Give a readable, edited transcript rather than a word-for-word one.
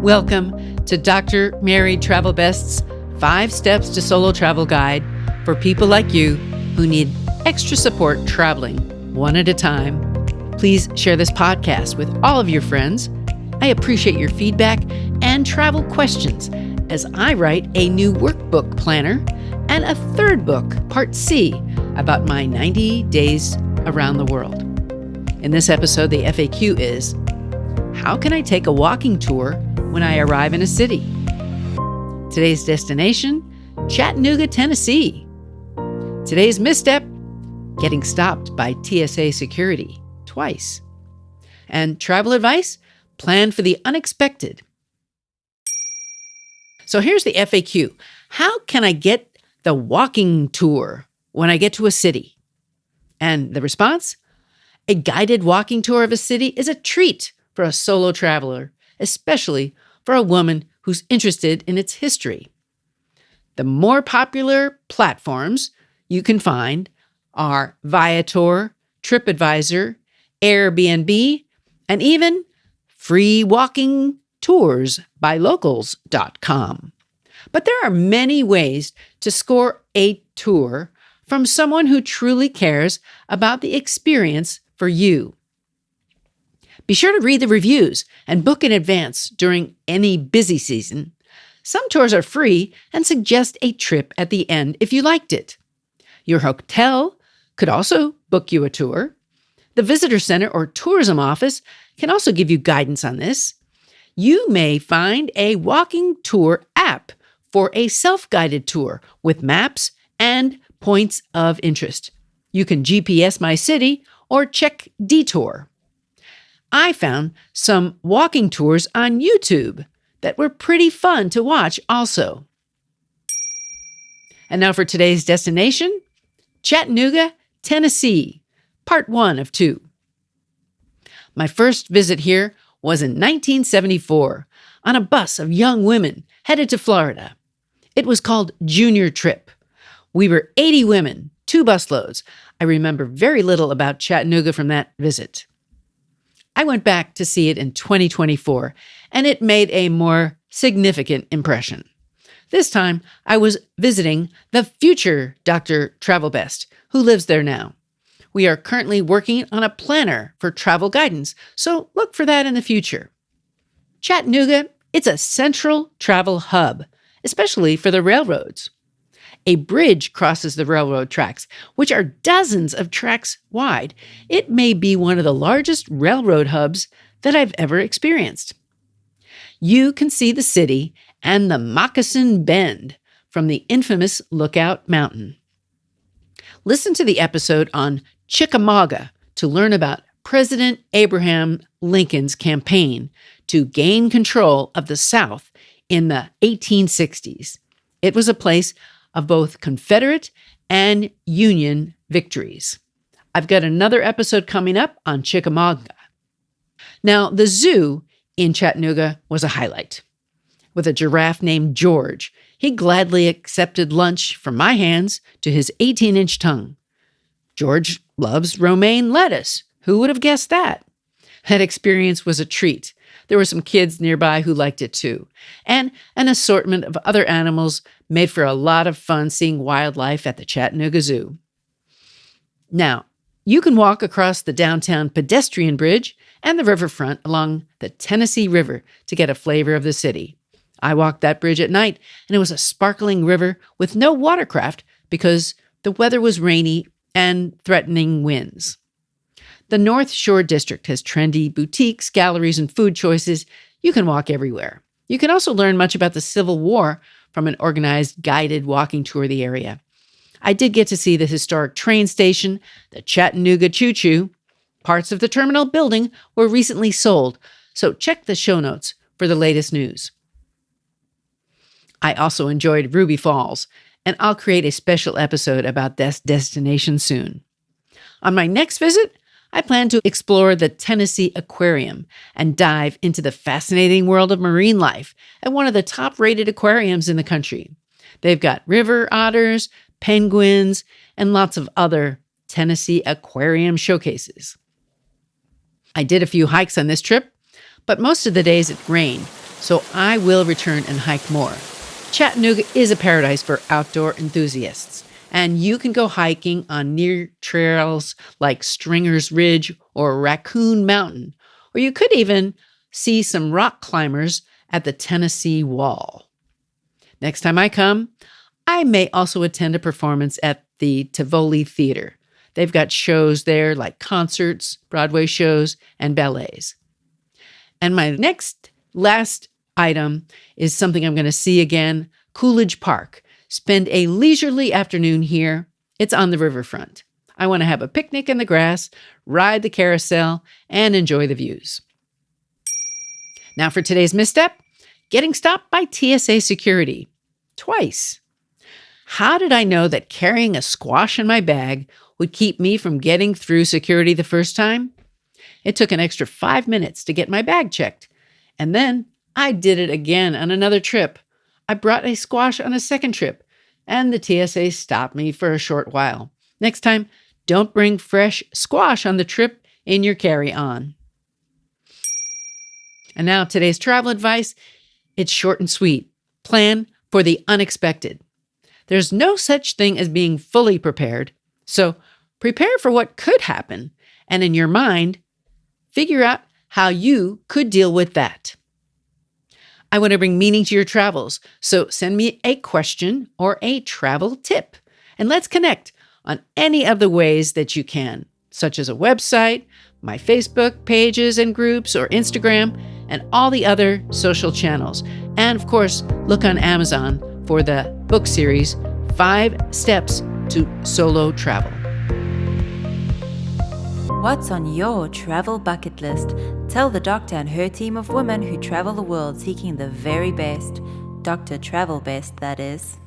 Welcome to Dr. Mary Travel Best's 5 Steps to Solo Travel Guide for people like you who need extra support traveling one at a time. Please share this podcast with all of your friends. I appreciate your feedback and travel questions as I write a new workbook planner and a third book, Part C, about my 90 days around the world. In this episode, the FAQ is, how can I take a walking tour when I arrive in a city? Today's destination, Chattanooga, Tennessee. Today's misstep, getting stopped by TSA security twice. And travel advice, plan for the unexpected. So here's the FAQ. How can I get the walking tour when I get to a city? And the response? A guided walking tour of a city is a treat for a solo traveler, especially for a woman who's interested in its history. The more popular platforms you can find are Viator, TripAdvisor, Airbnb, and even free walking tours by locals.com. But there are many ways to score a tour from someone who truly cares about the experience for you. Be sure to read the reviews and book in advance during any busy season. Some tours are free and suggest a trip at the end if you liked it. Your hotel could also book you a tour. The visitor center or tourism office can also give you guidance on this. You may find a walking tour app for a self-guided tour with maps and points of interest. You can GPS My City or check Detour. I found some walking tours on YouTube that were pretty fun to watch also. And now for today's destination, Chattanooga, Tennessee, part 1 of 2. My first visit here was in 1974 on a bus of young women headed to Florida. It was called Junior Trip. We were 80 women, 2 busloads. I remember very little about Chattanooga from that visit. I went back to see it in 2024, and it made a more significant impression. This time, I was visiting the future Dr. Travel Best, who lives there now. We are currently working on a planner for travel guidance, so look for that in the future. Chattanooga, it's a central travel hub, especially for the railroads. A bridge crosses the railroad tracks, which are dozens of tracks wide. It may be one of the largest railroad hubs that I've ever experienced. You can see the city and the Moccasin Bend from the infamous Lookout Mountain. Listen to the episode on Chickamauga to learn about President Abraham Lincoln's campaign to gain control of the South in the 1860s. It was a place of both Confederate and Union victories. I've got another episode coming up on Chickamauga. Now, the zoo in Chattanooga was a highlight. With a giraffe named George, he gladly accepted lunch from my hands to his 18-inch tongue. George loves romaine lettuce. Who would have guessed that? That experience was a treat. There were some kids nearby who liked it too. And an assortment of other animals made for a lot of fun seeing wildlife at the Chattanooga Zoo. Now, you can walk across the downtown pedestrian bridge and the riverfront along the Tennessee River to get a flavor of the city. I walked that bridge at night, and it was a sparkling river with no watercraft because the weather was rainy and threatening winds. The North Shore District has trendy boutiques, galleries, and food choices. You can walk everywhere. You can also learn much about the Civil War from an organized guided walking tour of the area. I did get to see the historic train station, the Chattanooga Choo Choo. Parts of the terminal building were recently sold, so check the show notes for the latest news. I also enjoyed Ruby Falls, and I'll create a special episode about this destination soon. On my next visit, I plan to explore the Tennessee Aquarium and dive into the fascinating world of marine life at one of the top-rated aquariums in the country. They've got river otters, penguins, and lots of other Tennessee aquarium showcases. I did a few hikes on this trip, but most of the days it rained, so I will return and hike more. Chattanooga is a paradise for outdoor enthusiasts, and you can go hiking on near trails like Stringer's Ridge or Raccoon Mountain, or you could even see some rock climbers at the Tennessee Wall. Next time I come, I may also attend a performance at the Tivoli Theater. They've got shows there like concerts, Broadway shows, and ballets. And my last item is something I'm going to see again, Coolidge Park. Spend a leisurely afternoon here. It's on the riverfront. I want to have a picnic in the grass, ride the carousel, and enjoy the views. Now for today's misstep, getting stopped by TSA security. Twice. How did I know that carrying a squash in my bag would keep me from getting through security the first time? It took an extra 5 minutes to get my bag checked. And then I did it again on another trip. I brought a squash on a second trip, and the TSA stopped me for a short while. Next time, don't bring fresh squash on the trip in your carry-on. And now today's travel advice. It's short and sweet. Plan for the unexpected. There's no such thing as being fully prepared. So prepare for what could happen, and in your mind, figure out how you could deal with that. I want to bring meaning to your travels, so send me a question or a travel tip, and let's connect on any of the ways that you can, such as a website, my Facebook pages and groups, or Instagram, and all the other social channels. And of course, look on Amazon for the book series, 5 Steps to Solo Travel. What's on your travel bucket list? Tell the doctor and her team of women who travel the world seeking the very best. Dr. Travel Best, that is.